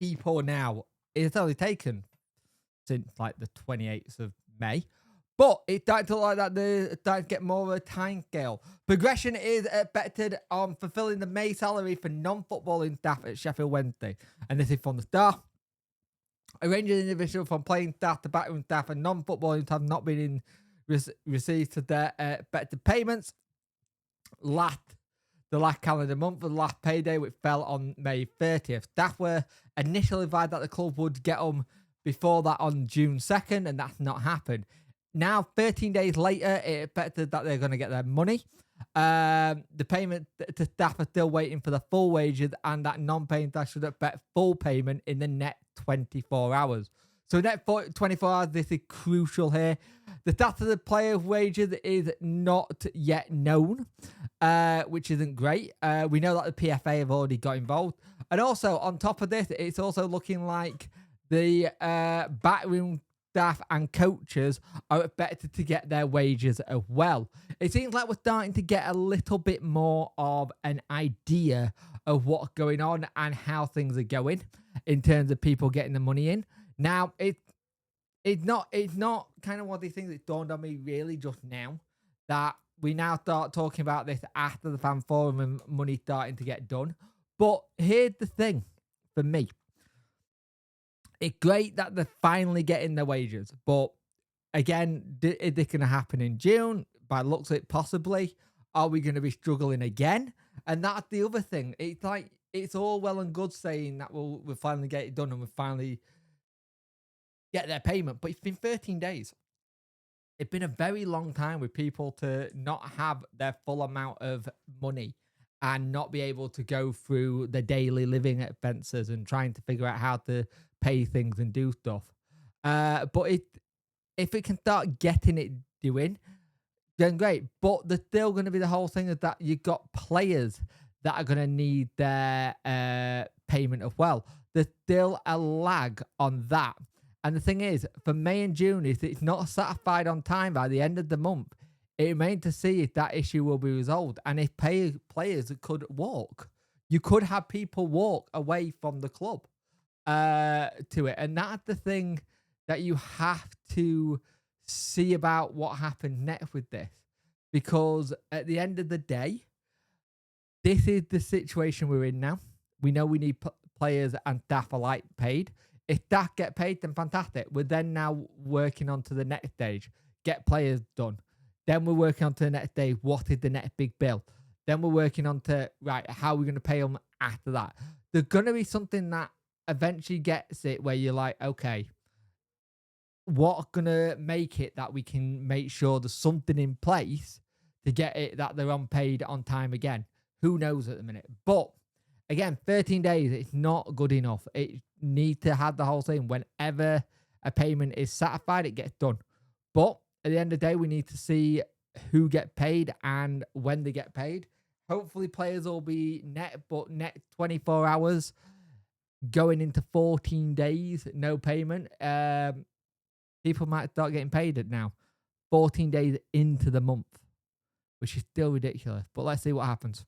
people now. It's only taken since like the 28th of May. But it started to look like that they're starting to get more of a time scale. Progression is expected on fulfilling the May salary for non-footballing staff at Sheffield Wednesday. And this is from the Star. A range of individuals from playing staff to backroom staff and non-footballing staff have not been received to their expected payments. The last calendar month, the last payday, which fell on May 30th. Staff were initially advised that the club would get them before that on June 2nd, and that's not happened. Now, 13 days later, it expected that they're going to get their money. The payment to staff are still waiting for the full wages, and that non-paying staff should expect full payment in the next 24 hours. So next 24 hours, this is crucial here. The status of the players' wages is not yet known, which isn't great. We know that the PFA have already got involved. And also, on top of this, it's also looking like the backroom staff and coaches are expected to get their wages as well. It seems like we're starting to get a little bit more of an idea of what's going on and how things are going in terms of people getting the money in. Now, it's not kind of one of these things that dawned on me really just now, that we now start talking about this after the fan forum and money starting to get done. But here's the thing for me. It's great that they're finally getting their wages, but again, is this going to happen in June? By the looks of it, possibly. Are we going to be struggling again? And that's the other thing. It's like, it's all well and good saying that we'll finally get it done and we'll finally get their payment, but it's been 13 days. It's been a very long time with people to not have their full amount of money and not be able to go through the daily living expenses and trying to figure out how to pay things and do stuff. But if it can start getting it doing, then great. But there's still going to be the whole thing of that you've got players that are going to need their payment as well. There's still a lag on that. And the thing is, for May and June, if it's not satisfied on time by the end of the month, it remains to see if that issue will be resolved. And if players could walk, you could have people walk away from the club to it. And that's the thing that you have to see about what happened next with this. Because at the end of the day, this is the situation we're in now. We know we need players and staff alike paid. If staff get paid, then fantastic. We're then now working on to the next stage. Get players done. Then we're working on to the next day. What is the next big bill? Then we're working on to, right, how are we going to pay them after that? There's going to be something that eventually gets it where you're like, okay, what's going to make it that we can make sure there's something in place to get it that they're unpaid on time again? Who knows at the minute? But again, 13 days, it's not good enough. It needs to have the whole thing. Whenever a payment is satisfied, it gets done. But at the end of the day, we need to see who get paid and when they get paid. Hopefully, players will be net, but net 24 hours going into 14 days, no payment. People might start getting paid at now. 14 days into the month, which is still ridiculous. But let's see what happens.